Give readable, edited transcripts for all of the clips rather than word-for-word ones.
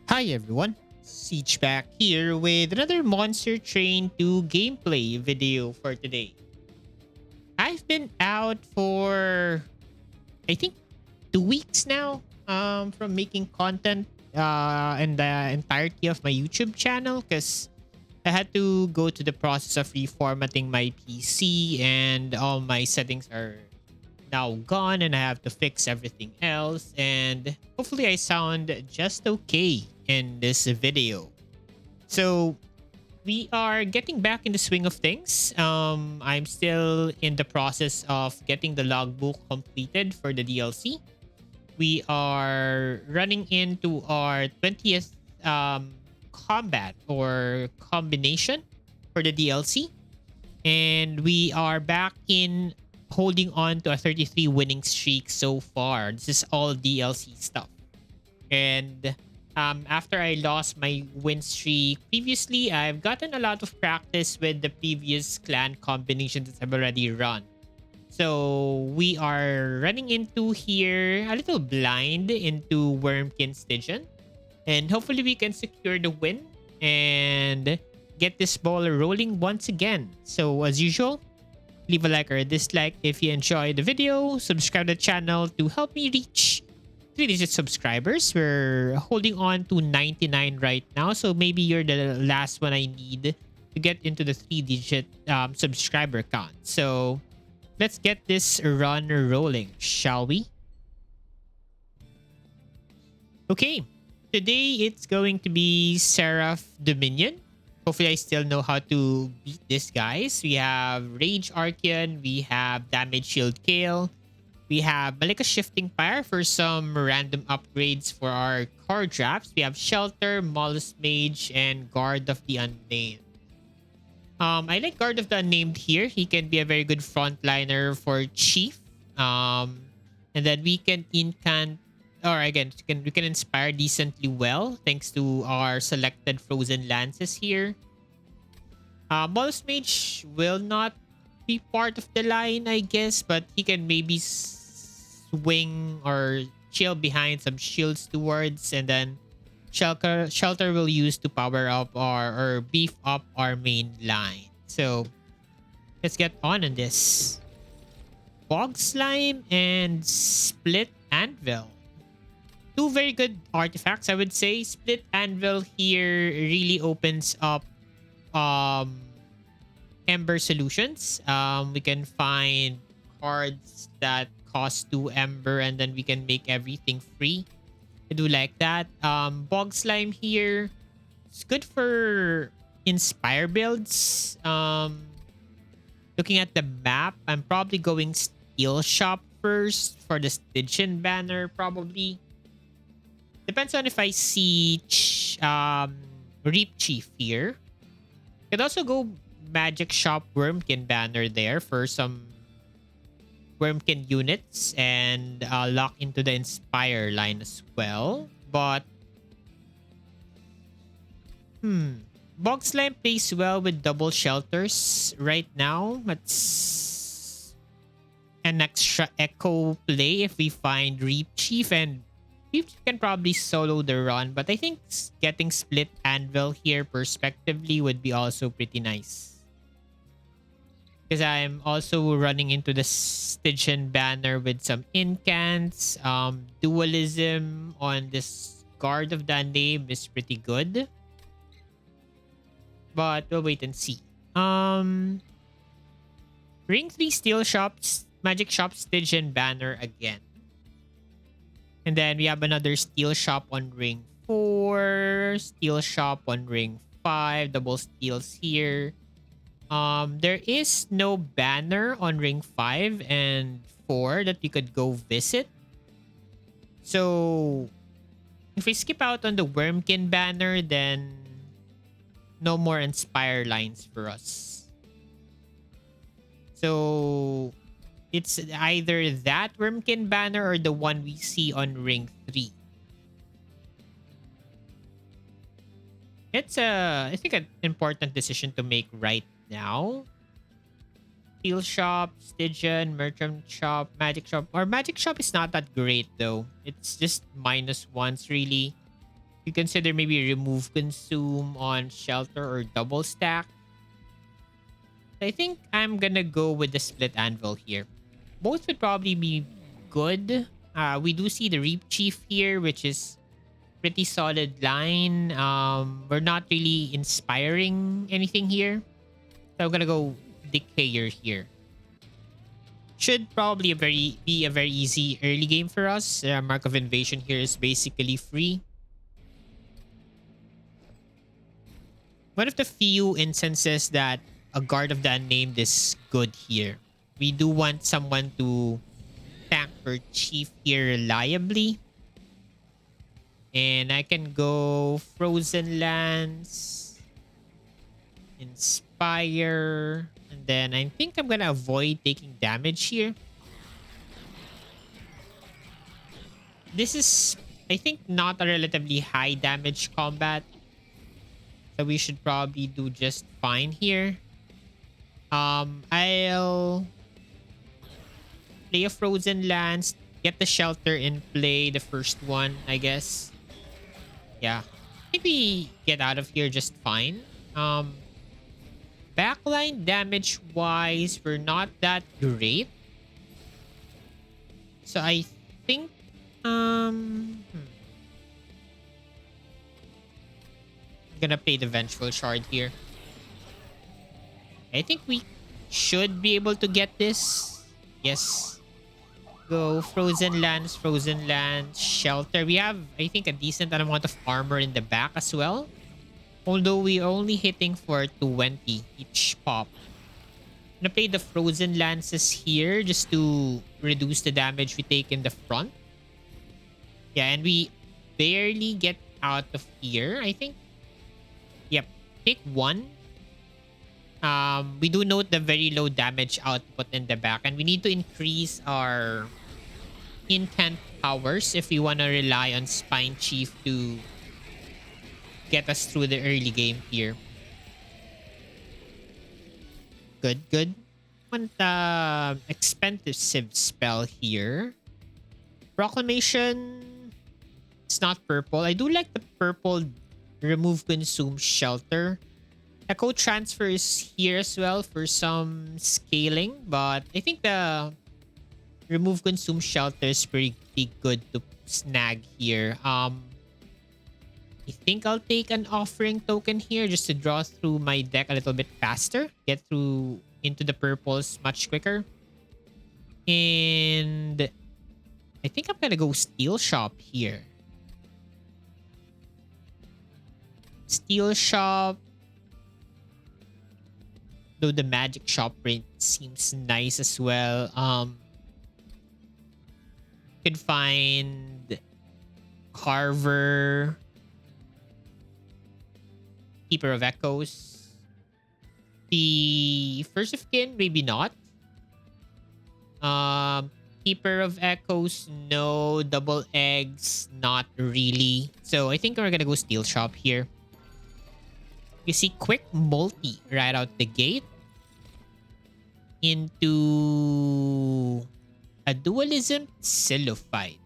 Hi everyone, Siege back here with another Monster Train 2 gameplay video for today. I've been out for, I think, 2 weeks now from making content in the entirety of my YouTube channel because I had to go to the process of reformatting my PC and all my settings are now gone and I have to fix everything else, and hopefully I sound just okay in this video. So we are getting back in the swing of things. I'm still in the process of getting the logbook completed for the DLC. We are running into our 20th combat or combination for the DLC, and we are back in holding on to a 33 winning streak so far. This is all DLC stuff. And after I lost my win streak previously, I've gotten a lot of practice with the previous clan combinations that I've already run. So we are running into here a little blind into Wurmkin Stygian. And hopefully we can secure the win and get this ball rolling once again. So as usual, leave a like or a dislike if you enjoyed the video. Subscribe to the channel to help me reach 3-digit subscribers. We're holding on to 99 right now. So maybe you're the last one I need to get into the 3-digit subscriber count. So let's get this run rolling, shall we? Okay. Today it's going to be Seraph Dominion. Hopefully I still know how to beat these guys. We have Rage Archeon. We have Damage Shield Kale. We have Malicka Shifting Pyre for some random upgrades for our card drafts. We have Shelter, Mollusk Mage, and Guard of the Unnamed. I like Guard of the Unnamed here. He can be a very good frontliner for Chief. And then we can incant, or again, we can inspire decently well thanks to our selected Frozen Lances here. Mollusk Mage will not be part of the line, I guess, but he can maybe swing or chill behind some shield stewards, and then shelter will use to power up or beef up our main line. So let's get on this. Bog Slime and Split Anvil. Two very good artifacts, I would say. Split Anvil here really opens up Ember solutions. We can find cards that cost 2 Ember and then we can make everything free. I do like that. Bog Slime here. It's good for Inspire builds. Looking at the map, I'm probably going Steel Shop first for the Stygian banner, probably. Depends on if I see Reap Chief here. Could also go Magic Shop Wurmkin banner there for some Wurmkin units and lock into the Inspire line as well. But Bog Slime plays well with double shelters right now. That's an extra echo play if we find Reap Chief, and Reap Chief can probably solo the run, but I think getting Split Anvil here perspectively would be also pretty nice. Because I'm also running into the Stygian banner with some incants. Dualism on this Guard of the Unnamed is pretty good. But we'll wait and see. Ring 3 Steel Shops, Magic Shop Stygian banner again. And then we have another Steel Shop on Ring 4. Steel Shop on Ring 5. Double steals here. There is no banner on Ring 5 and 4 that we could go visit. So if we skip out on the Wurmkin banner, then no more Inspire lines for us. So it's either that Wurmkin banner or the one we see on Ring 3. It's I think an important decision to make right now. Steel Shop, Stygian, Merchant Shop, Magic Shop. Or Magic Shop is not that great though. It's just -1s really. You consider maybe remove consume on shelter or double stack. I think I'm gonna go with the split anvil here. Both would probably be good. We do see the Reap Chief here, which is pretty solid line. We're not really inspiring anything here. So I'm gonna go Decayer here. Should probably be a very easy early game for us. Mark of Invasion here is basically free. One of the few instances that a Guard of the Unnamed is good here. We do want someone to tank for Chief here reliably. And I can go Frozen Lance, Inspire, and then I think I'm gonna avoid taking damage here. This is, I think, not a relatively high damage combat. So we should probably do just fine here. I'll play a Frozen Lance, get the shelter in play, the first one, I guess. Yeah. Maybe get out of here just fine. Backline damage wise, we're not that great. So I think I'm gonna play the Vengeful Shard here. I think we should be able to get this. Yes. Go Frozen Lance, Shelter. We have, I think, a decent amount of armor in the back as well. Although we're only hitting for 20 each pop. I'm gonna play the Frozen Lances here just to reduce the damage we take in the front. Yeah, and we barely get out of here, I think. Yep. Take one. We do note the very low damage output in the back, and we need to increase our incant powers if we want to rely on Spine Chief to get us through the early game here. Good, good. Want expensive spell here. Proclamation. It's not purple. I do like the purple remove consume shelter. Echo transfer is here as well for some scaling, but I think the remove consume shelter is pretty good to snag here. I think I'll take an offering token here just to draw through my deck a little bit faster. Get through into the purples much quicker. And I think I'm gonna go Steel Shop here. Steel Shop. Though the Magic Shop print seems nice as well. Could find Carver, Keeper of Echoes. The First of Kin, maybe not. Keeper of Echoes, no. Double Eggs, not really. So I think we're gonna go Steel Shop here. You see quick multi right out the gate into a dualism Silophyte.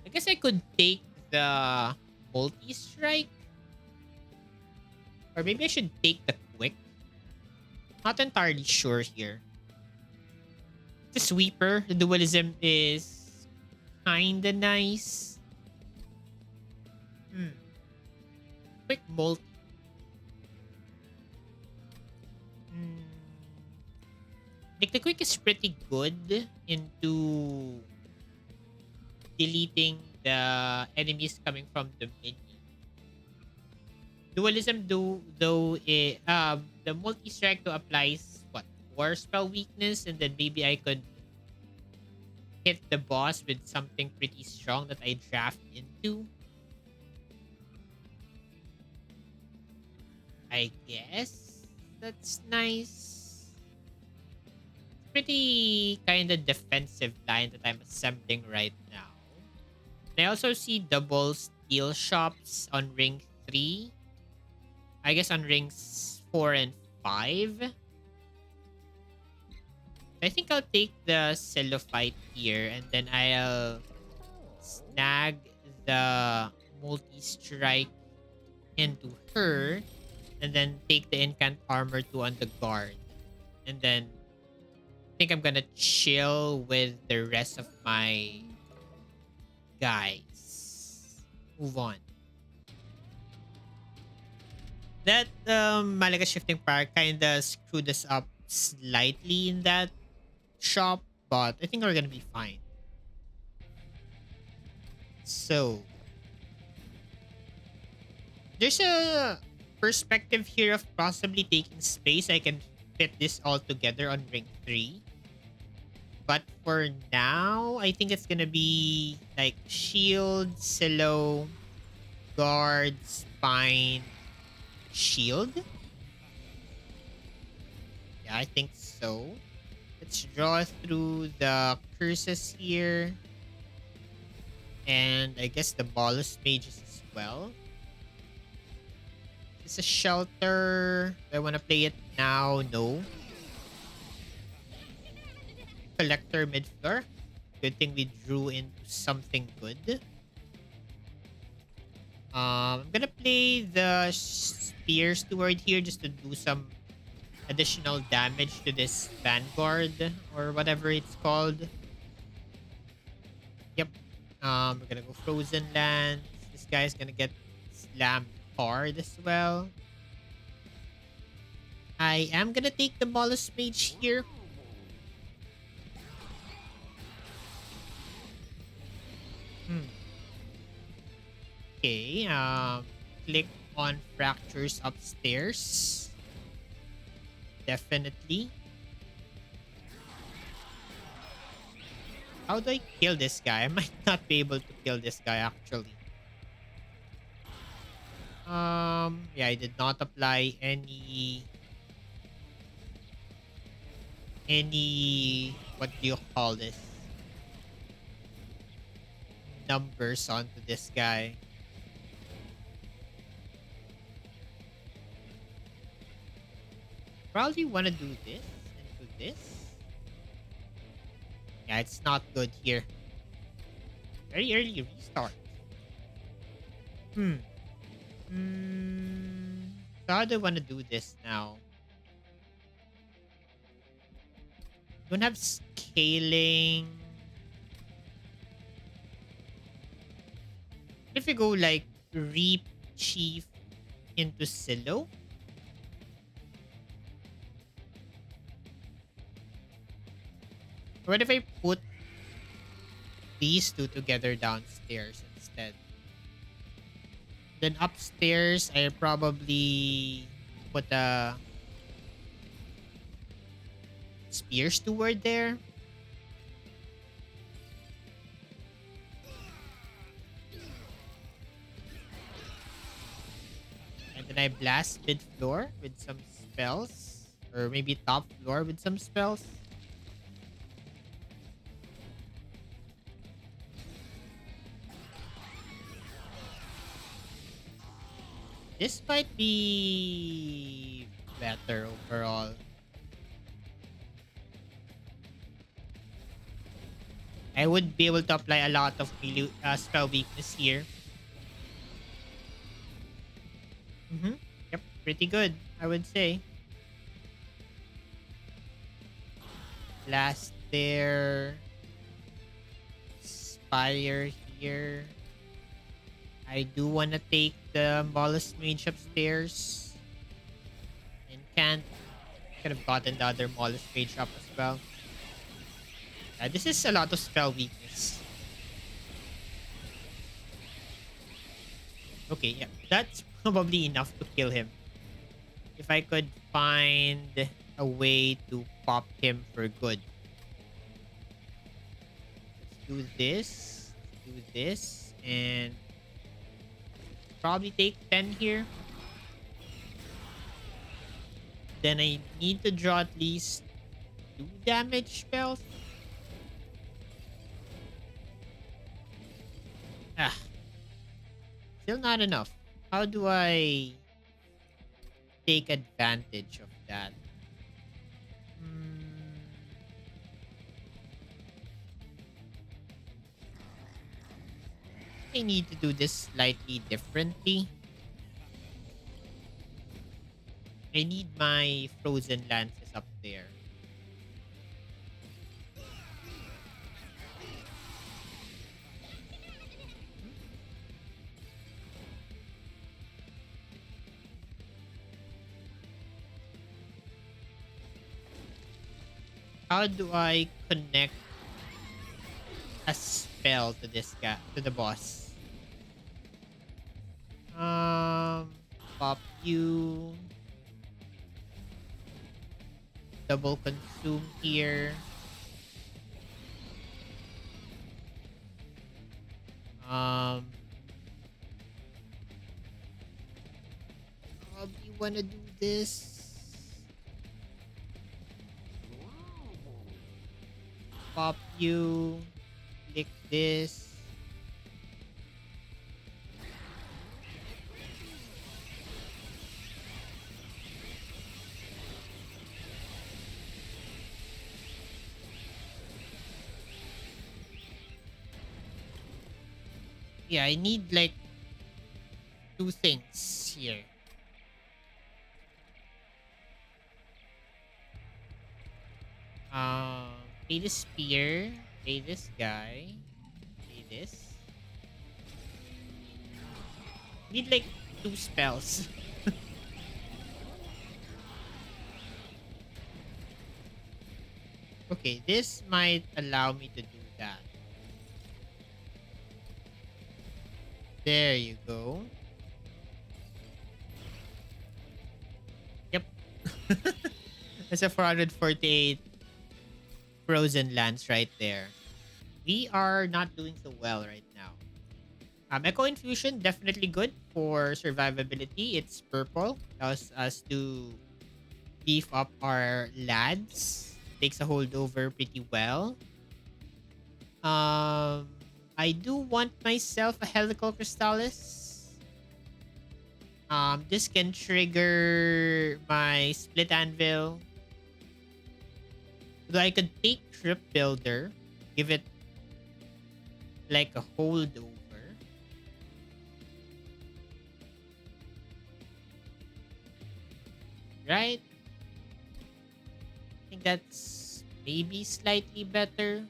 I guess I could take the multi-strike. Or maybe I should take the quick. Not entirely sure here. The sweeper, the dualism is kinda nice. Quick multi. Like the quick is pretty good into deleting the enemies coming from the mid. Dualism though the multi-strike to applies what? 4 spell weakness, and then maybe I could hit the boss with something pretty strong that I draft into. I guess that's nice. Pretty kind of defensive line that I'm assembling right now. And I also see double Steel Shops on ring 3. I guess on rings 4 and 5. I think I'll take the Celophyte here and then I'll snag the multi-strike into her and then take the incant armor 2 on the guard. And then I think I'm gonna chill with the rest of my guys. Move on. That Malicka shifting power kinda screwed us up slightly in that shop, but I think we're gonna be fine. So there's a perspective here of possibly taking space. I can fit this all together on ring 3. But for now, I think it's gonna be like shield, silo, guard, spine, shield. Yeah, I think so. Let's draw through the curses here. And I guess the Ballast Mages as well. It's a shelter. Do I want to play it now? No. Collector mid-floor. Good thing we drew into something good. I'm gonna play the Spear Steward here just to do some additional damage to this Vanguard or whatever it's called. Yep. We're gonna go Frozen Lands. This guy's gonna get slammed hard as well. I am gonna take the Mollusk Mage here. Okay, click on fractures upstairs. Definitely. How do I kill this guy? I might not be able to kill this guy actually. Yeah, I did not apply any what do you call this? Numbers onto this guy. Probably want to do this and do this. Yeah, it's not good here. Very early restart. So how do I want to do this now? Don't have scaling. If we go like Reap Chief into Silo. What if I put these two together downstairs instead? Then upstairs, I probably put a Spear Steward there. And then I blast mid floor with some spells. Or maybe top floor with some spells. This might be better overall. I would be able to apply a lot of spell weakness here. Yep, pretty good, I would say. Blast there. Spire here. I do want to take the Mollusk Mage upstairs. And can't. Could have gotten the other Mollusk Mage up as well. This is a lot of spell weakness. Okay, yeah. That's probably enough to kill him. If I could find a way to pop him for good. Let's do this. Do this. And probably take 10 here. Then I need to draw at least 2 damage spells. Still not enough. How do I take advantage of that? I need to do this slightly differently. I need my frozen lances up there. How do I connect a spell to this guy, to the boss? Um, Pop you. Double consume here. Um, probably wanna do this. Pop you. Click this. Yeah, I need like two things here. Play the spear. Play this guy. Play this. Need like two spells. Okay, this might allow me to do that. There you go. Yep. That's a 448 frozen lands right there. We are not doing so well right now. Echo Infusion, definitely good for survivability. It's purple. Allows us to beef up our lads. Takes a holdover pretty well. Um, I do want myself a Helical Crystallis. This can trigger my Split Anvil. So I could take Trip Builder, give it like a holdover. Right? I think that's maybe slightly better.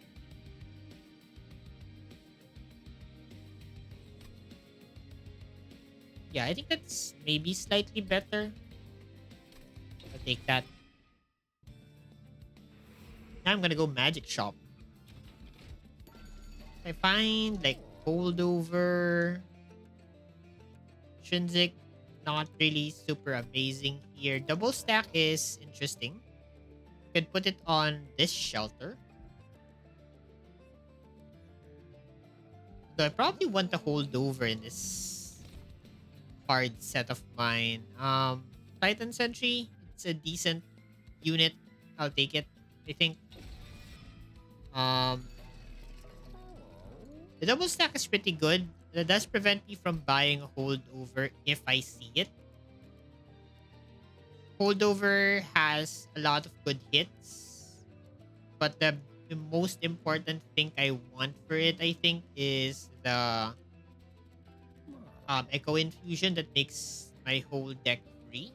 Yeah, I think that's maybe slightly better. I'll take that. Now I'm gonna go Magic Shop. I find like holdover, Shinzik, not really super amazing here. Double stack is interesting. Could put it on this shelter. Though I probably want to hold over in this card set of mine. Titan Sentry, it's a decent unit. I'll take it. I think. Um, the double stack is pretty good. That does prevent me from buying a holdover if I see it. Holdover has a lot of good hits, but the most important thing I want for it, I think, is the Echo Infusion that makes my whole deck free.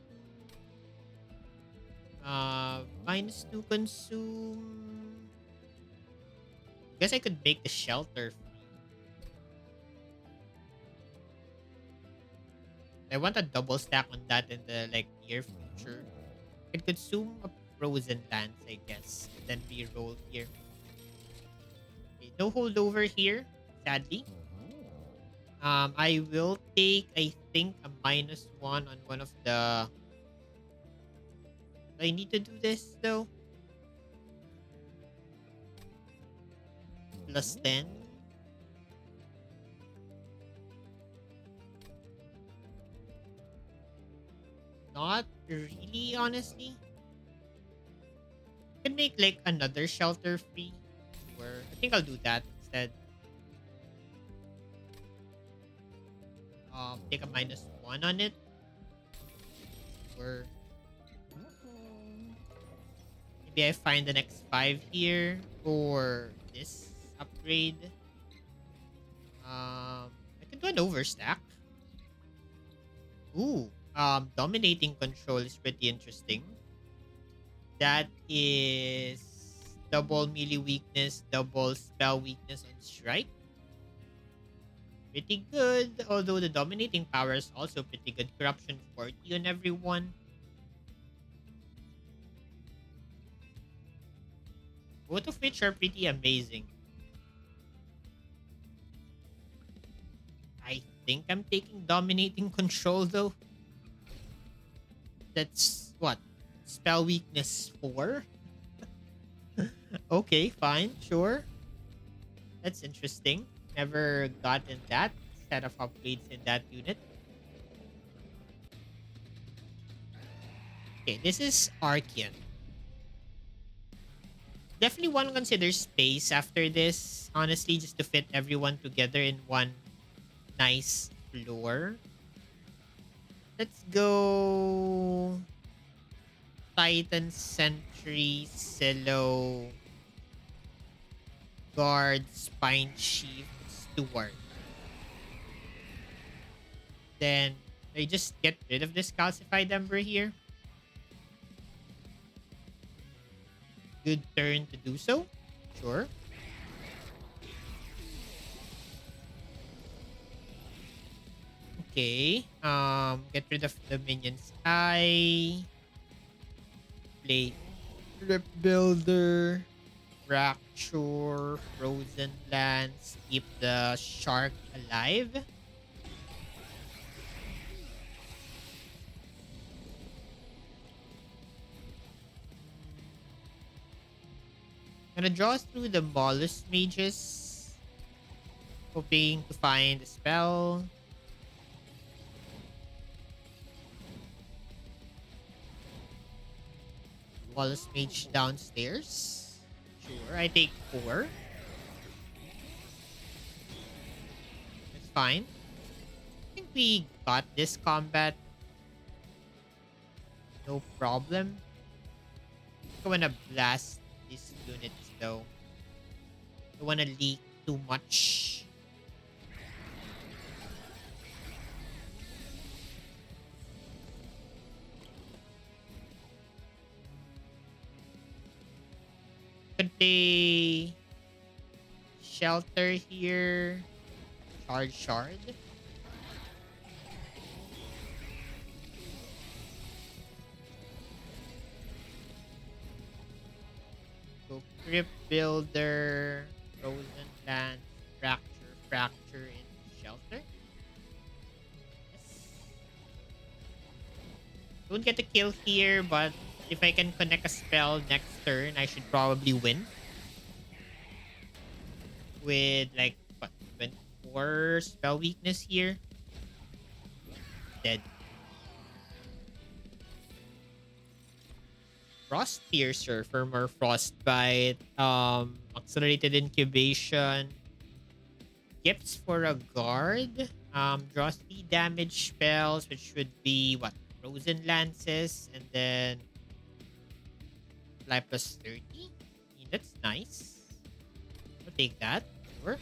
Minus 2 consume. Guess I could make the shelter free. I want a double stack on that in the like near future. I could consume a frozen lance, I guess, and then re-roll here. Okay, no holdover here, sadly. I will take, I think, a -1 on one of the. Do I need to do this though? +10. Not really, honestly. Could make like another shelter free. Or I think I'll do that instead. Take a -1 on it. Or maybe I find the next 5 here for this upgrade. I Could do an overstack. Ooh, dominating control is pretty interesting. That is double melee weakness, double spell weakness on strike. Pretty good. Although the dominating power is also pretty good. Corruption 40 on everyone. Both of which are pretty amazing. I think I'm taking dominating control though. That's what? Spell weakness 4? Okay, fine, sure. That's interesting. Never gotten that set of upgrades in that unit. Okay, this is Archean. Definitely want to consider space after this. Honestly, just to fit everyone together in one nice floor. Let's go Titan Sentry, Silo, Guard, Spine Chief, Steward. Then I just get rid of this calcified ember here. Good turn to do so. Sure. Okay. Get rid of the minions. I play Rip Builder, Fracture, Frozen Lance, keep the shark alive. Gonna draw through the Mollusk Mages, hoping to find a spell. Mollusk Mage downstairs. Sure, I take 4. It's fine. I think we got this combat. No problem. I wanna blast these units though. I wanna leak too much. Could they shelter here? Charge shard. Go Crypt Builder, Frozen Lance, Fracture in shelter. Yes. Don't get a kill here, but if I can connect a spell next turn, I should probably win. With like what, 24 spell weakness here. Dead. Frost Piercer for more frostbite. Accelerated incubation. Gifts for a guard. Draw 3 damage spells, which should be what? Frozen Lances, and then fly plus 30. I mean, that's nice. I'll take that. Sure.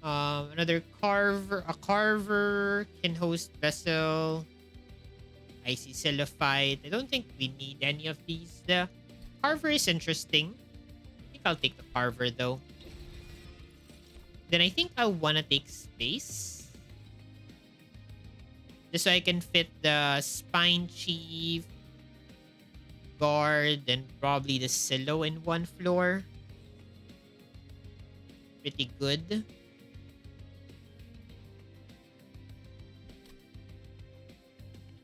Another carver. A carver can host vessel. Icy Celophyte. I don't think we need any of these. The carver is interesting. I think I'll take the carver though. Then I think I wanna take space. Just so I can fit the Spine Chief, Guard, and probably the Silo in one floor. Pretty good.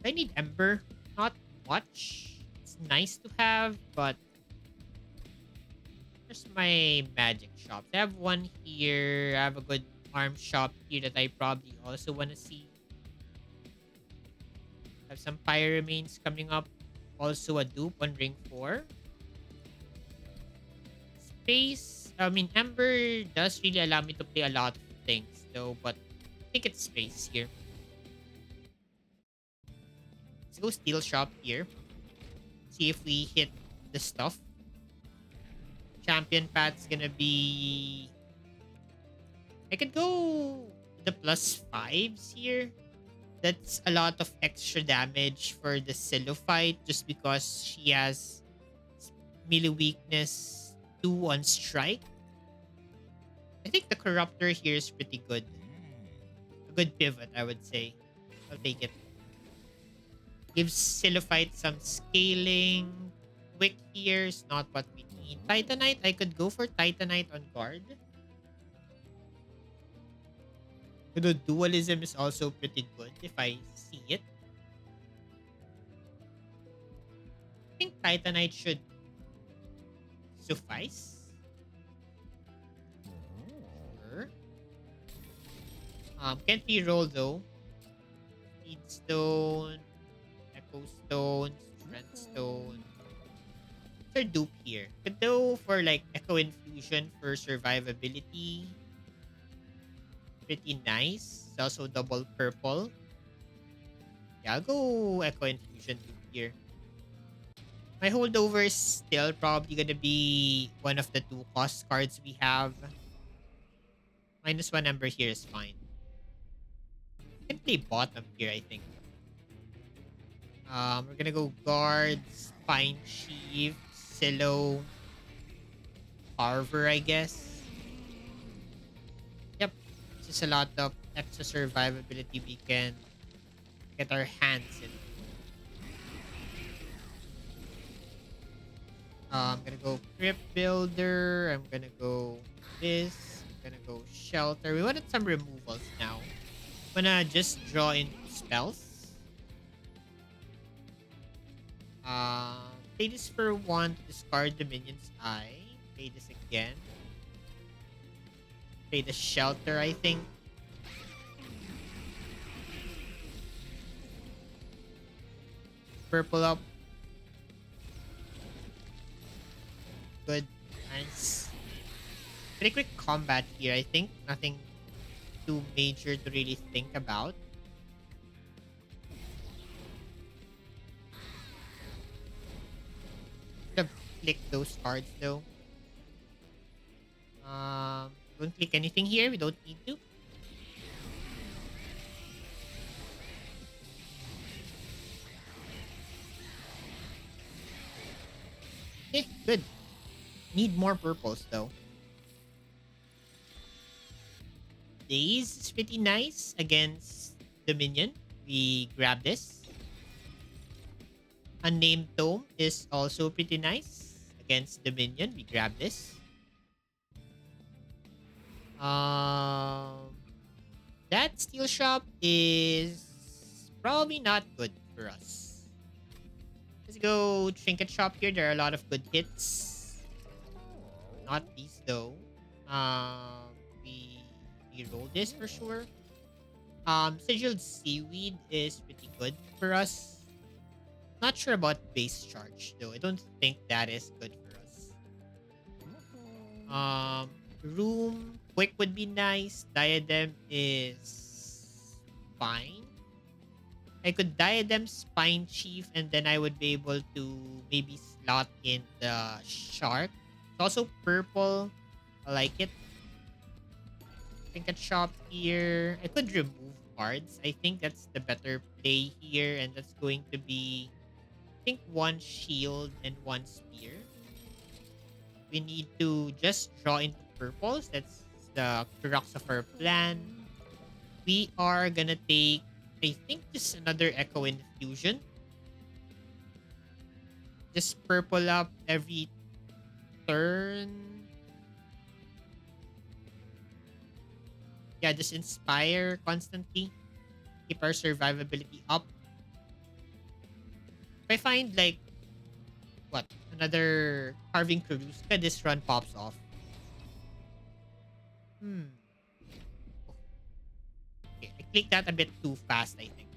I need Ember. Not much. It's nice to have, but there's my magic shops. I have one here. I have a good arm shop here that I probably also want to see. I have some Pyre remains coming up. Also a dupe on ring 4. Space. I mean, Ember does really allow me to play a lot of things though, but I think it's space here. Let's go steel shop here. See if we hit the stuff. Champion path's gonna be... I could go the plus fives here. That's a lot of extra damage for the Silo fight just because she has melee weakness 2 on strike. I think the Corruptor here is pretty good. A good pivot, I would say. I'll take it. Gives Silophyte some scaling. Quick here is not what we need. Titanite, I could go for Titanite on guard. The dualism is also pretty good if I see it. I think Titanite should suffice. Sure. Can't re-roll though. Speed Stone, Echo Stone, Strength Stone. They're dupe here. Could go for like Echo Infusion for survivability. Pretty nice. It's also double purple. Yeah, I'll go Echo Infusion dupe here. My holdover is still probably gonna be one of the 2 cost cards we have. -1 number here is fine. I can play bottom here, I think. We're gonna go guard, Spine Chief, Silo, Carver, I guess. Yep. It's just a lot of extra survivability we can get our hands in. I'm gonna go Crypt Builder. I'm gonna go this. I'm gonna go Shelter. We wanted some removals now. I'm gonna just draw in spells. Play this for 1 to discard the minion's eye. Play this again. Play the Shelter, I think. Purple up. Good. Nice. Pretty quick combat here, I think. Nothing too major to really think about. Should have clicked those cards though. Don't click anything here. We don't need to. Okay, good. Need more purples though. Daze is pretty nice against Dominion. We grab this. Unnamed Tome is also pretty nice against Dominion. We grab this. That steel shop is probably not good for us. Let's go trinket shop here. There are a lot of good hits. Not these though. We roll this for sure. Sigiled Seaweed is pretty good for us. Not sure about base charge though. I don't think that is good for us. Room quick would be nice. Diadem is fine. I could Diadem Spine Chief and then I would be able to maybe slot in the Shark. It's also purple. I like it. Trinket shop here. I could remove cards. I think that's the better play here, and that's going to be, I think, 1 shield and 1 spear. We need to just draw into purples. That's the crux of our plan. We are gonna take, I think, just another Echo Infusion. Just purple up every turn. Yeah, just inspire constantly. Keep our survivability up. If I find like what? Another Carving Karuska, this run pops off. Okay, I clicked that a bit too fast, I think.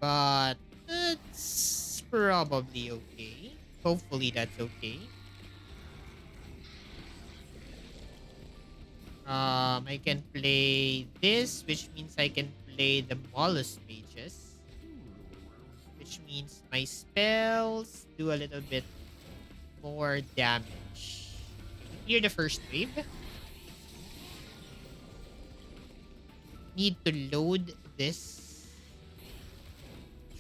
But it's probably okay. Hopefully that's okay. I can play this, which means I can play the Mollusk Mages. Which means my spells do a little bit more damage. Clear the first wave. need to load this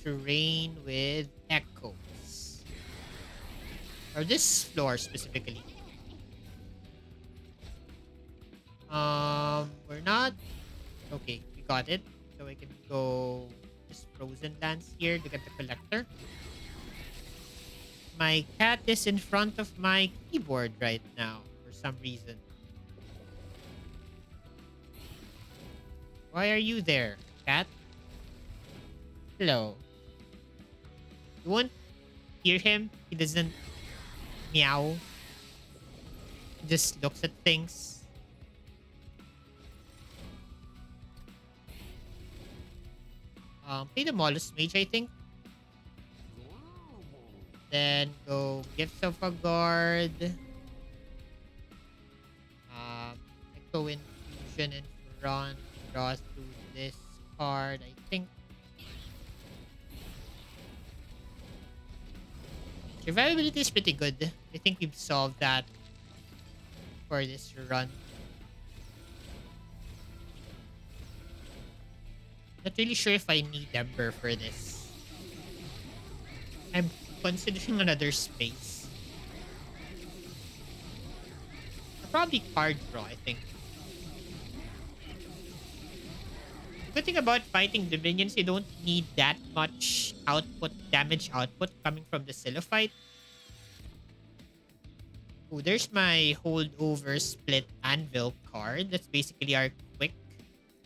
terrain with echoes. Or this floor specifically. We're not... Okay, we got it. So I can go just frozen lands here to get the collector. My cat is in front of my keyboard right now for some reason. Why are you there, cat? Hello. You won't hear him? He doesn't meow. He just looks at things. Play the Mollusk Mage, I think. Then go Gifts of a Guard. Echo Infusion in front. Draw through this card, I think. Survivability is pretty good. I think we've solved that for this run. Not really sure if I need Ember for this. I'm considering another space. Probably card draw, I think. The good thing about fighting the minions, you don't need that much output, damage output coming from the Silophyte. Oh, there's my holdover split anvil card. That's basically our quick.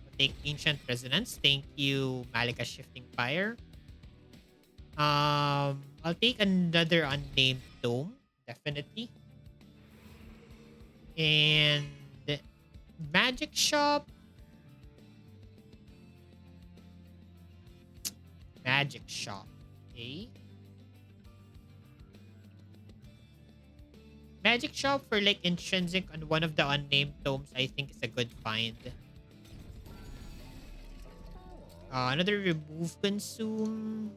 We'll take Ancient Resonance. Thank you, Malicka Shifting Pyre. I'll take another unnamed tome, definitely. And Magic Shop. Magic Shop. Okay. Magic Shop for like intrinsic on one of the unnamed tomes, I think is a good find. Another remove consume.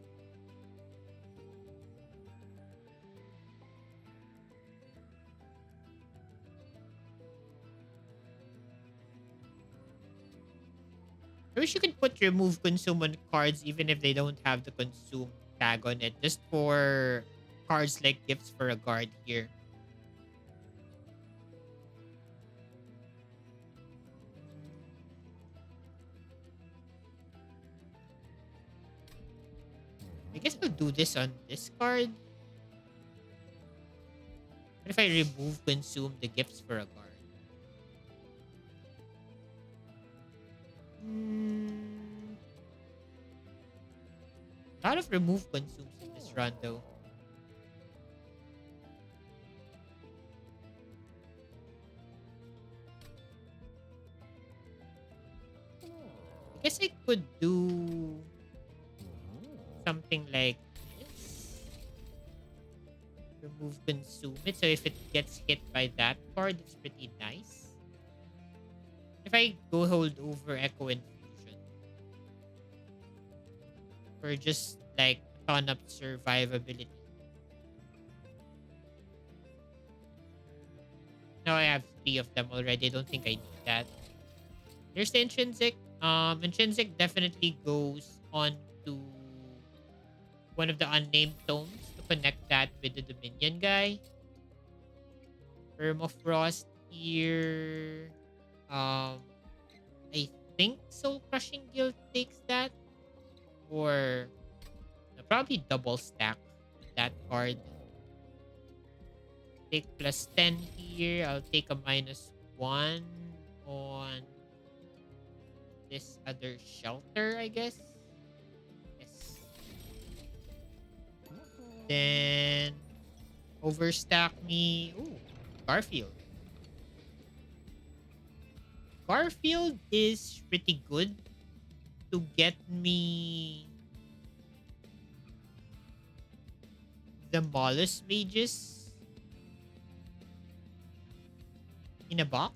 I wish you could put remove consume on cards even if they don't have the consume tag on it. Just for cards like Gifts for a Guard here. I guess I'll do this on this card. What if I remove consume the Gifts for a Guard? A lot of remove consumes in this run though. I guess I could do something like this. Remove consume it. So if it gets hit by that card, it's pretty nice. If I go hold over Echo Infusion for just like a ton of survivability. Now I have 3 of them already. I don't think I need that. There's the intrinsic. Intrinsic definitely goes on to one of the unnamed tomes to connect that with the Dominion guy. Permafrost here. I think Soul Crushing Guild takes that. Or probably double stack that card. Take +10 here. I'll take a -1 on this other shelter, I guess. Yes. Then overstack me. Ooh, Garfield. Garfield is pretty good to get me the Mollusk Mages in a box,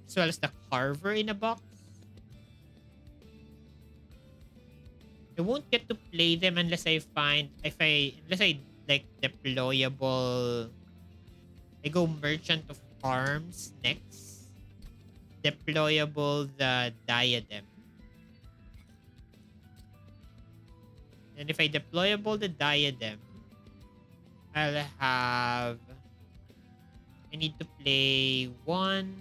as well as the Carver in a box. I won't get to play them unless I like deployable. I go Merchant of Arms next. deployable the diadem. And if I deployable the diadem, I'll have... I need to play 1,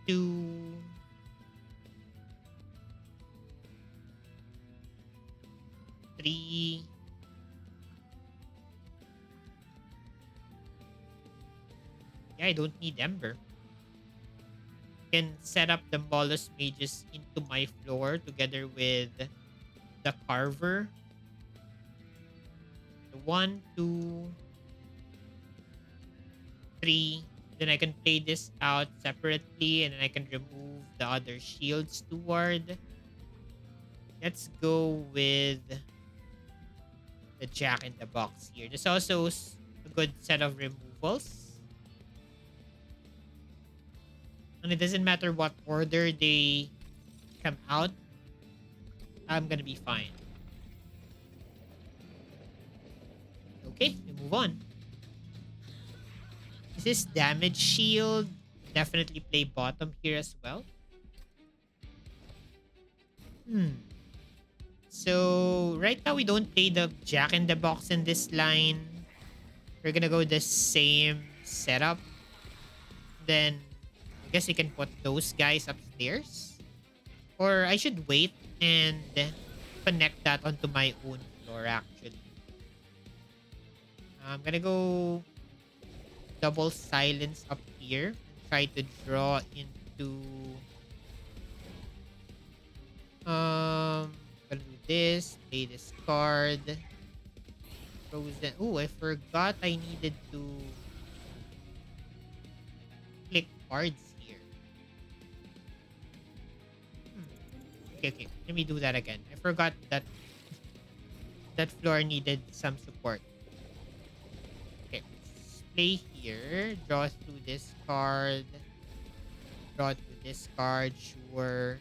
2, 3. Yeah, I don't need Ember. Can set up the Mollusk Mages into my floor together with the Carver. The 1, 2, 3. Then I can play this out separately and then I can remove the other shields toward. Let's go with the Jack in the Box here. There's also a good set of removals. And it doesn't matter what order they come out, I'm gonna be fine. Okay, we move on. Is this damage shield? Definitely play bottom here as well. So right now we don't play the Jack in the Box in this line. We're gonna go the same setup. Then I guess you can put those guys upstairs. Or I should wait and connect that onto my own floor actually. I'm gonna go double silence up here and try to draw into gonna do this, play this card. Frozen. Oh, I forgot I needed to click cards here. Okay, let me do that again. I forgot that that floor needed some support. Okay, let's play here. Draw through this card. Draw through this card, sure.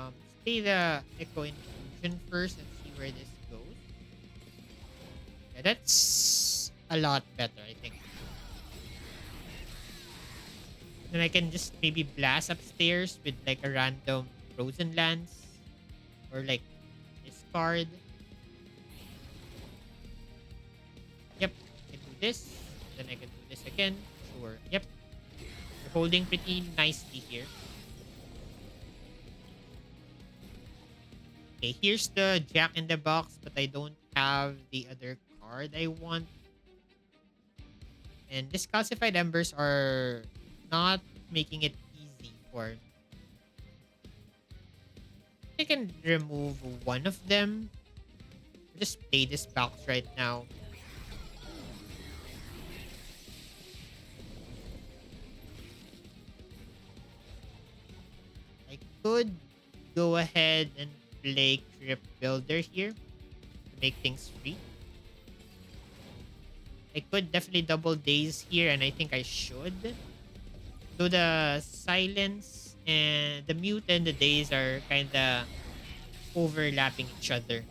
Let's play the Echo Infusion first and see where this goes. Yeah, that's a lot better, I think. Then I can just maybe blast upstairs with like a random Frozen Lance. Or like this card. Yep, I can do this. Then I can do this again. Sure. Yep. We're holding pretty nicely here. Okay, here's the Jack in the Box, but I don't have the other card I want. And these calcified embers are not making it easy for me. I can remove one of them. Just play this box right now. I could go ahead and play Crypt Builder here to make things free. I could definitely double days here, and I think I should. Though the silence and the mute and the days are kind of overlapping each other.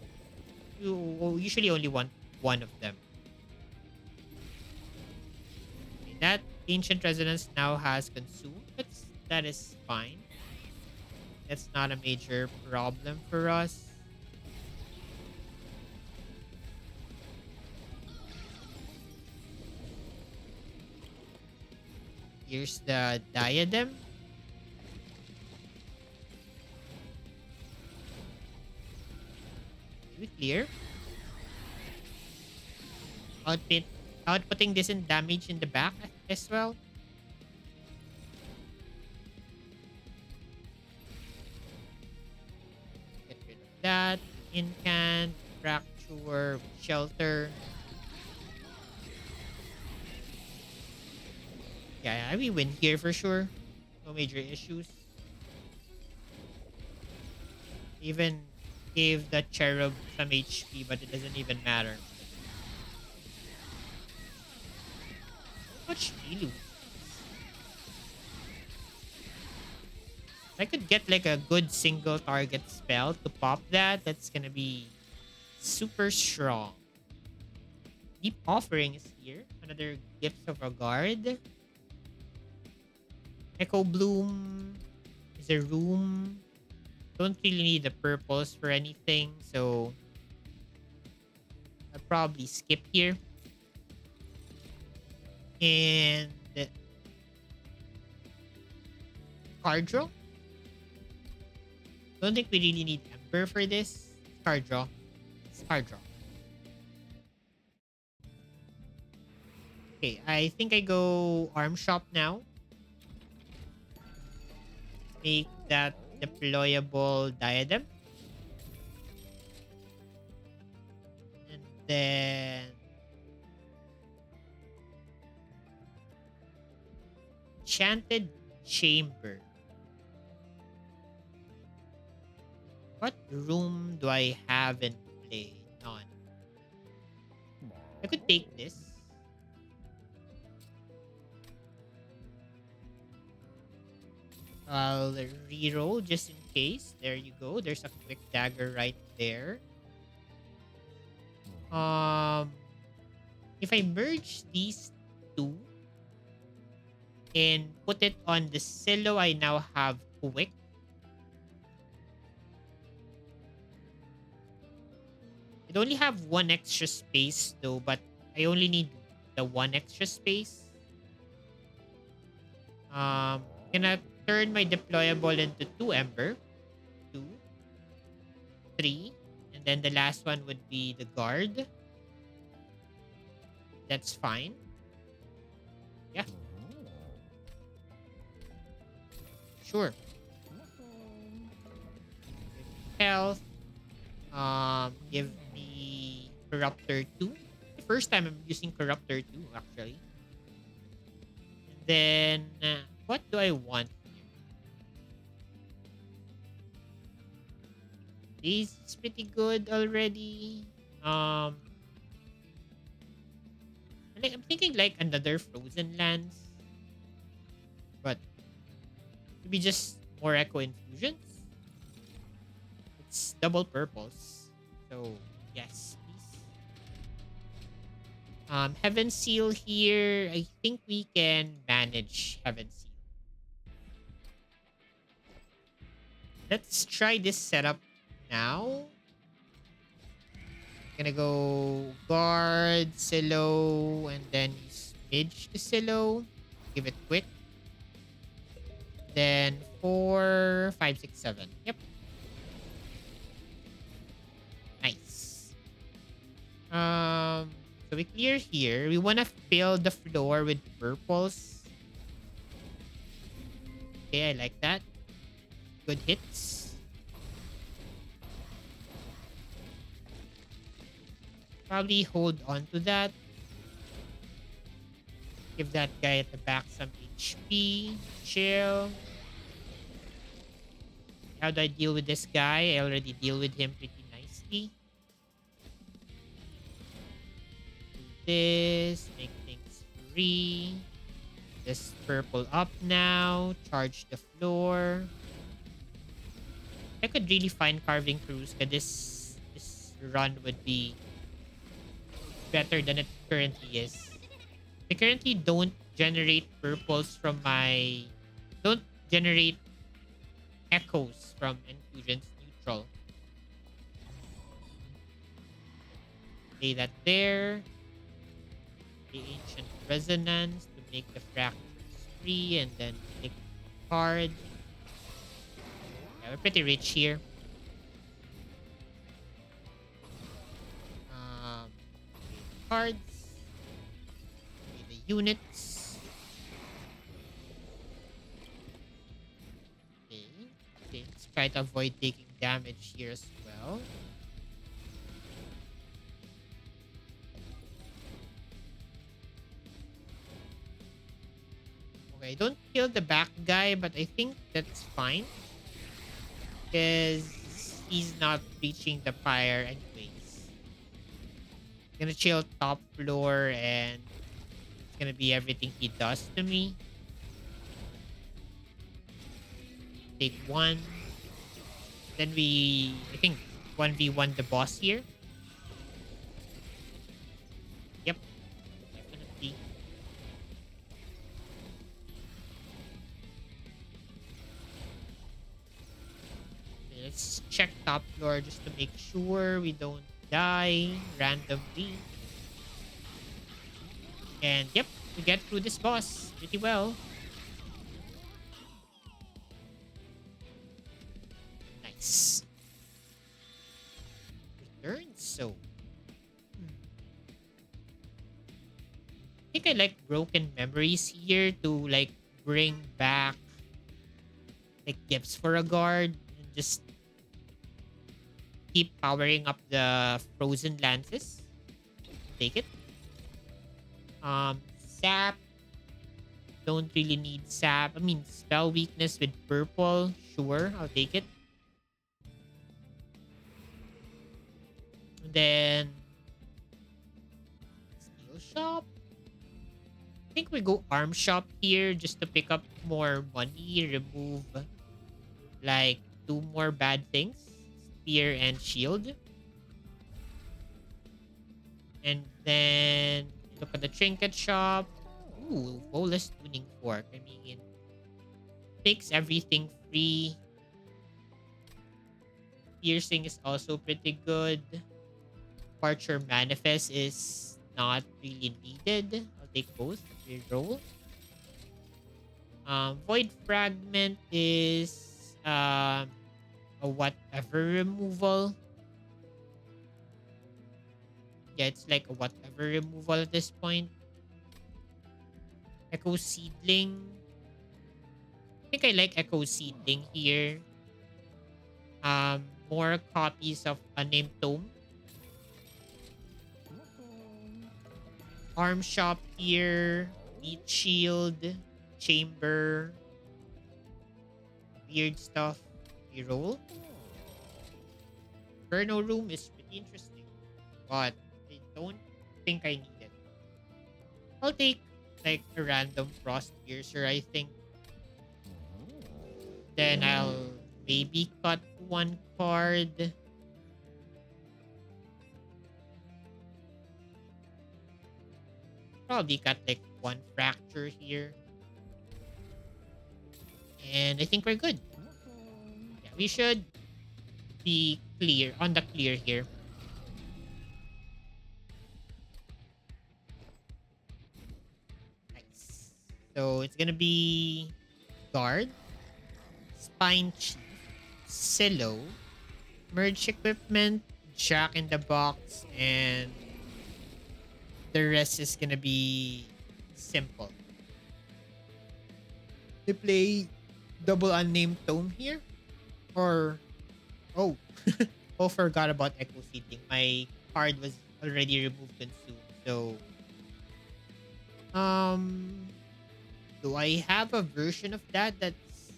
You usually only want one of them. Okay, that Ancient Resonance now has consumed. That is fine. That's not a major problem for us. Here's the diadem. Is it clear? Outputting this in damage in the back as well. Get rid of that. Incant, fracture, shelter. Yeah, we win here for sure. No major issues. Even gave the cherub some HP, but it doesn't even matter. Much really. I could get like a good single target spell to pop that. That's gonna be super strong. Deep Offering is here. Another Gifts of a Guard. Echo Bloom is a room. Don't really need the purples for anything, so I'll probably skip here. And card draw. Don't think we really need Ember for this. Card draw. It's card draw. Okay, I think I go Arm Shop now. Make that deployable diadem. And then Enchanted Chamber. What room do I have in play? None. I could take this. I'll reroll just in case. There you go. There's a quick dagger right there. If I merge these two and put it on the Silo, I now have quick. I only have one extra space though, but I only need the one extra space. Gonna turn my deployable into 2 Ember. 2, 3. And then the last one would be the guard. That's fine. Yeah. Sure. Health. Give me Corruptor 2. The first time I'm using Corruptor 2 actually. And then what do I want here? This is pretty good already. I'm thinking like another Frozen Lands. But maybe just more Echo Infusions. It's double purples. So yes, please. Heaven Seal here. I think we can manage Heaven Seal. Let's try this setup now. Gonna go guard, Silo, and then smidge to Silo. Give it quick. Then 4, 5, 6, 7. Yep. Nice. So we clear here. We wanna fill the floor with purples. Okay, I like that. Good hits. Probably hold on to that. Give that guy at the back some HP. Chill. How do I deal with this guy? I already deal with him pretty nicely. Do this. Make things free. This purple up now. Charge the floor. I could really find Carving Cruise, because this run would be better than it currently is. I currently don't generate purples from my... Don't generate echoes from Infusion's neutral. Lay that there. The Ancient Resonance to make the fractures free, and then take the card. Yeah, we're pretty rich here. Cards. The units. Okay. Let's try to avoid taking damage here as well. Okay, don't kill the back guy, but I think that's fine. Because he's not reaching the Pyre anyways. Gonna chill top floor, and it's gonna be everything he does to me. Take 1. Then I think 1v1 the boss here. Yep. check top floor just to make sure we don't die randomly. And yep, we get through this boss pretty well. Nice. Return so. I think I like broken memories here to like bring back like gifts for a guard and just keep powering up the frozen lances. Take it. Sap. Don't really need sap. I mean, spell weakness with purple. Sure, I'll take it. And then steel shop. I think we go arm shop here just to pick up more money. Remove like two more bad things. Spear and shield. And then look at the trinket shop. Ooh, boneless tuning fork. I mean, takes everything free. Piercing is also pretty good. Departure manifest is not really needed. I'll take both. Reroll. Void fragment is a whatever removal. Yeah, it's like a whatever removal at this point. Echo Seedling. I think I like Echo Seedling here. More copies of Unnamed Tome. Arm shop here. Meat shield. Chamber. Weird stuff. Reroll. Inferno room is pretty interesting. But I don't think I need it. I'll take like a random frost piercer, I think. Then I'll maybe cut one card. Probably cut like one fracture here. And I think we're good. Yeah, we should be clear on the clear here. Nice. So it's gonna be guard, spine chief, silo, merge equipment, jack in the box, and the rest is gonna be simple. They play double unnamed tome here? Or oh oh, forgot about echo seeding. My card was already removed consumed. So do I have a version of that that's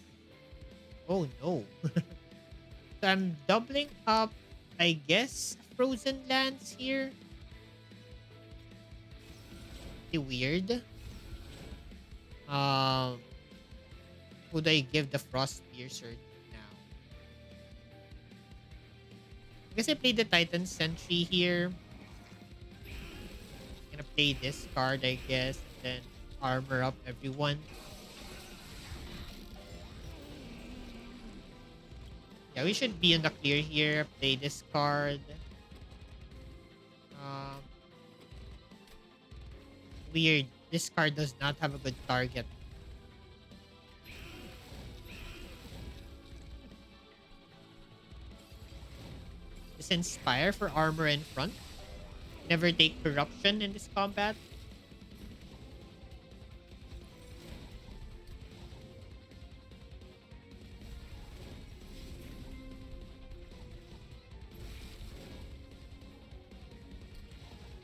oh no. So I'm doubling up, I guess, frozen lands here. Pretty weird. Would I give the frost piercer now? I guess I played the Titan Sentry here. Gonna play this card, I guess, then armor up everyone. Yeah, we should be in the clear here. Play this card. Um, Weird. This card does not have a good target. Just inspire for armor in front. Never take corruption in this combat.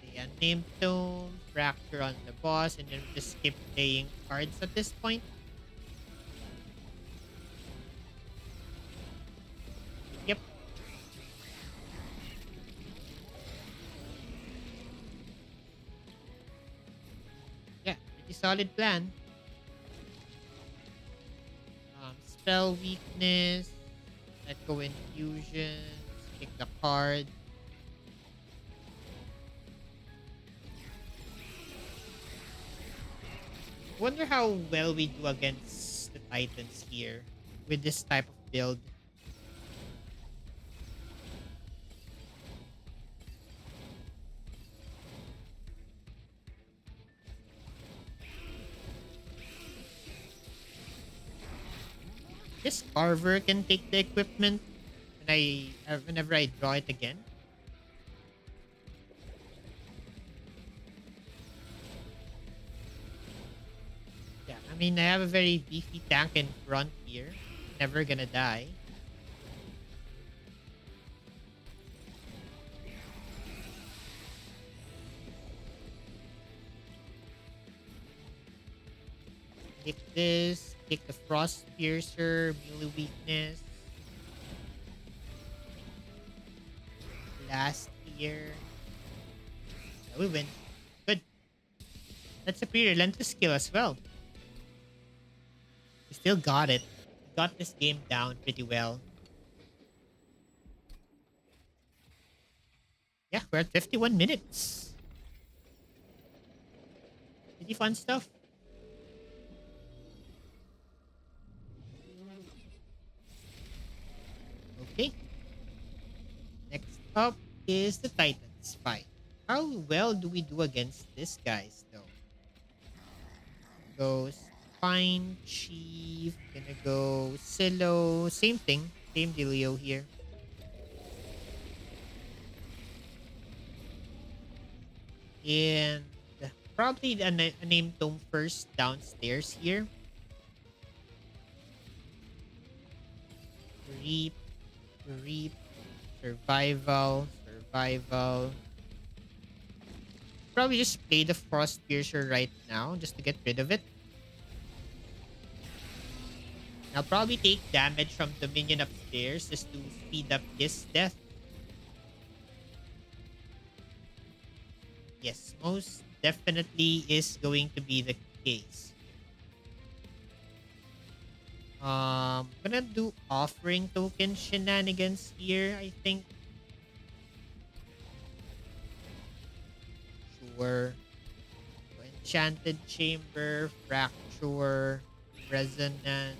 The unnamed tome, fracture on the boss, and then just keep playing cards at this point. Yep. Yeah, pretty solid plan. Spell weakness, echo infusions, kick the card. Wonder how well we do against the Titans here with this type of build. This Carver can take the equipment whenever I draw it again. Yeah, I mean I have a very beefy tank in front here. Never gonna die. Kick this, kick the Frost Piercer, melee weakness. Last here. Yeah, we win. Good. That's a pretty relentless skill as well. We still got it. We got this game down pretty well. Yeah, we're at 51 minutes. Pretty fun stuff. Okay. Next up is the Titans fight. How well do we do against these guys though? Goes Pine Chief. Gonna go Silo. Same thing. Same dealio here. And probably a name tome first downstairs here. Reap. Reap. Survival. Survival. Probably just play the Frost Piercer right now just to get rid of it. I'll probably take damage from the minion upstairs just to speed up his death. Yes, most definitely is going to be the case. Gonna do offering token shenanigans here, I think. Sure. So, Enchanted Chamber, Fracture, Resonance,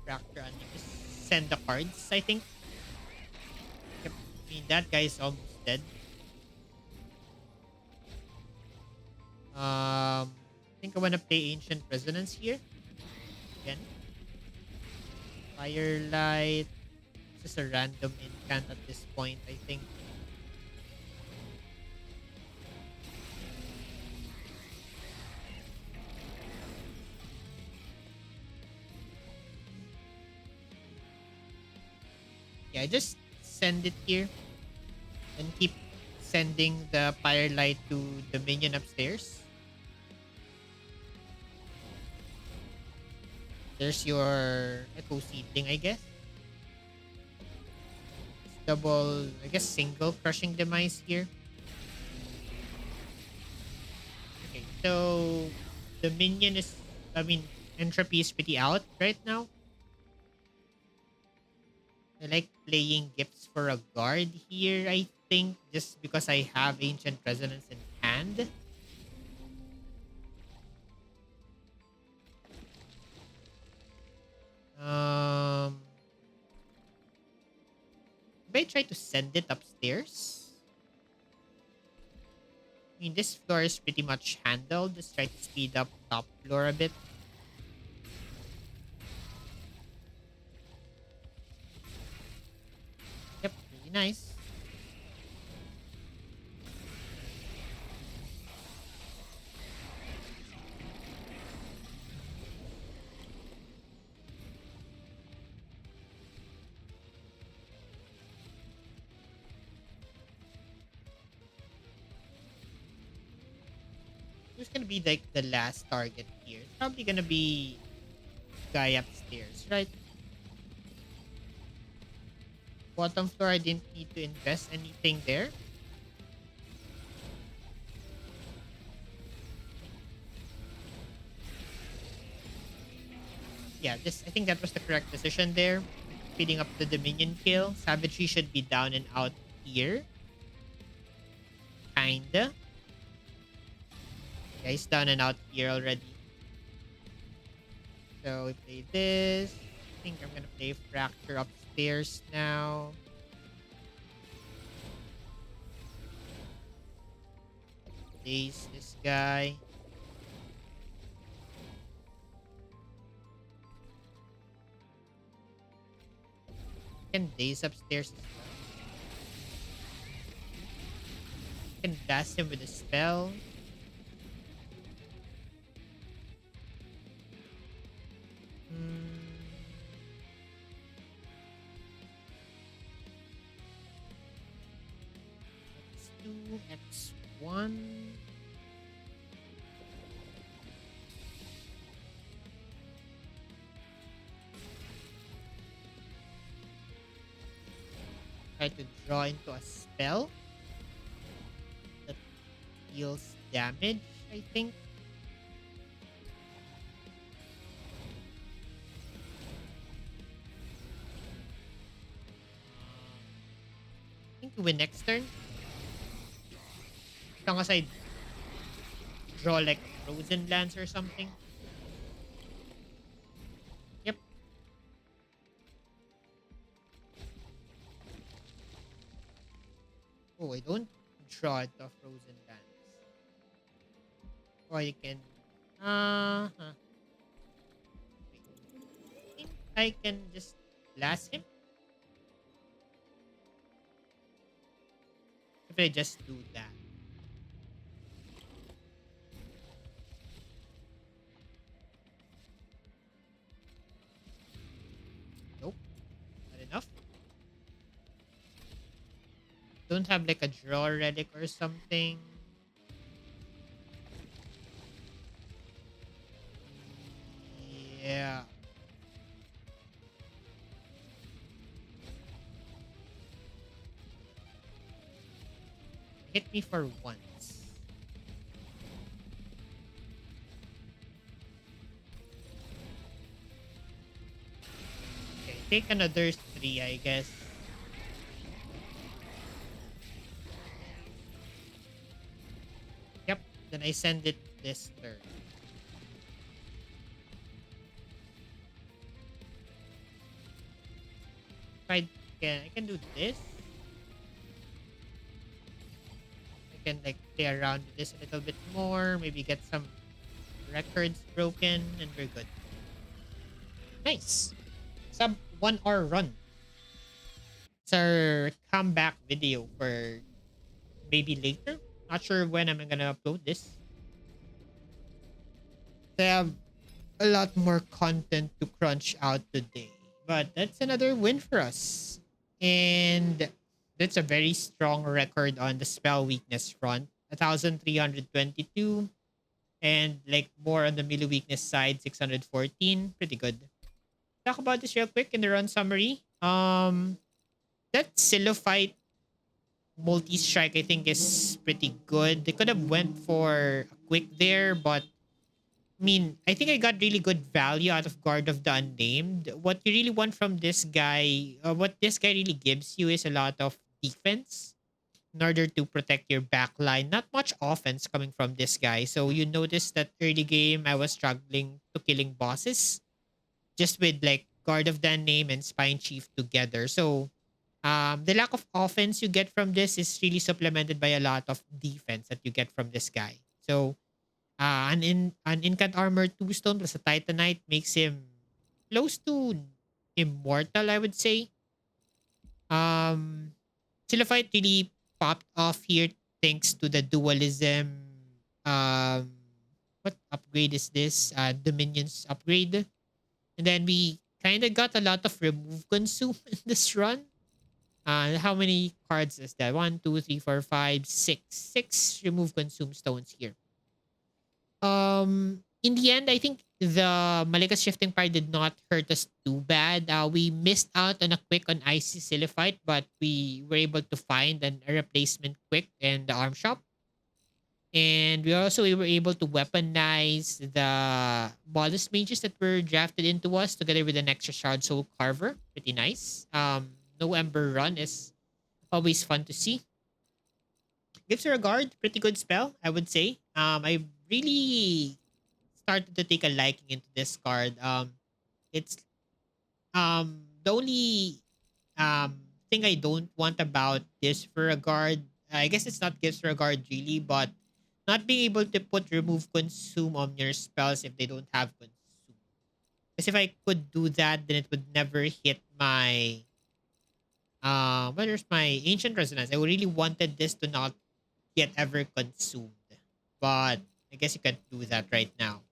Fracture, and just send the cards, I think. Yep. I mean, that guy is almost dead. I think I want to play Ancient Resonance here. Again. Firelight. It's just a random incant at this point, I think. Yeah, I just send it here and keep sending the Firelight to the minion upstairs. There's your Echo Seedling, I guess. It's double, I guess, single Crushing Demise here. Okay, so the minion is, I mean, Entropy is pretty out right now. I like playing Gifts for a guard here, I think, just because I have Ancient Resonance in hand. Maybe I try to send it upstairs. I mean, this floor is pretty much handled. Just try to speed up top floor a bit. Yep, really nice. Who's gonna be like the last target here? It's probably gonna be guy upstairs, right? Bottom floor, I didn't need to invest anything there. Yeah, this I think that was the correct decision there. Speeding up the Dominion kill. Savagery should be down and out here. Kinda. Yeah, he's down and out here already. So we play this. I think I'm gonna play Fracture upstairs now. Place this guy. can daze upstairs as well. I can blast him with a spell. Hmm. X2, X1. Try to draw into a spell that deals damage, I think. I think win next turn. As long as I draw like frozen lands or something. Yep. Oh, I don't draw the frozen lands. Or I can. Huh. I think I can just blast him. If I just do that. Nope. Not enough. Don't have like a draw relic or something. Yeah. Hit me for once. Okay, take another 3, I guess. Yep. Then I send it this turn. I can do this. I can like play around with this a little bit more. Maybe get some records broken, and we're good. Nice. Sub 1 hour run. It's our comeback video for maybe later. Not sure when I'm gonna upload this. I have a lot more content to crunch out today. But that's another win for us. And that's a very strong record on the spell weakness front. 1,322. And like more on the melee weakness side, 614. Pretty good. Talk about this real quick in the run summary. That Silo fight multi-strike I think is pretty good. They could have went for a quick there, but I mean, I think I got really good value out of Guard of the Unnamed. What you really want from this guy, what this guy really gives you is a lot of defense in order to protect your backline. Not much offense coming from this guy. So you notice that early game I was struggling to killing bosses just with like Guard of the Unnamed and Spine Chief together. So the lack of offense you get from this is really supplemented by a lot of defense that you get from this guy. So an incant armor 2 stone plus a titanite makes him close to immortal, I would say. Um, Silophyte really popped off here thanks to the dualism. Um, what upgrade is this? Dominion's upgrade. And then we kind of got a lot of remove consume in this run. How many cards is that? One, two, three, four, five, six. Six remove consume stones here. In the end, I think the Malicka's shifting Pyre did not hurt us too bad. We missed out on a quick on Icy Siliphyte, but we were able to find a replacement quick in the arm shop. And we were able to weaponize the modest mages that were drafted into us together with an extra shard soul carver. Pretty nice. No Ember run is always fun to see. Gives her a guard, pretty good spell, I would say. I really started to take a liking into this card. It's the only thing I don't want about this for a guard. I guess it's not gifts for a guard really, but not being able to put remove consume on your spells if they don't have consume. Because if I could do that, then it would never hit my Where's my ancient resonance? I really wanted this to not get ever consumed, but I guess you can't do that right now.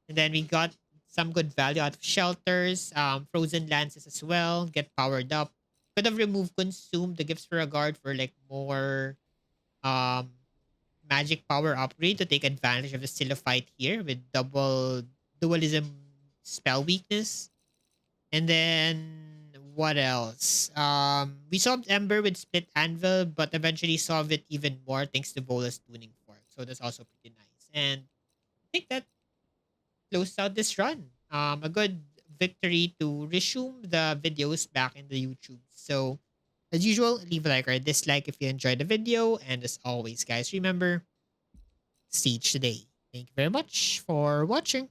And then we got some good value out of shelters, frozen lances as well. Get powered up. Could have removed consumed the gifts for a guard for like more um magic power upgrade to take advantage of the still fight here with double dualism spell weakness. And then what else? We solved Ember with Split Anvil, but eventually solved it even more thanks to Vola's tuning fork. So that's also pretty nice. And I think that closed out this run. A good victory to resume the videos back in the YouTube. So as usual, leave a like or a dislike if you enjoyed the video. And as always, guys, remember, Siege today. Thank you very much for watching.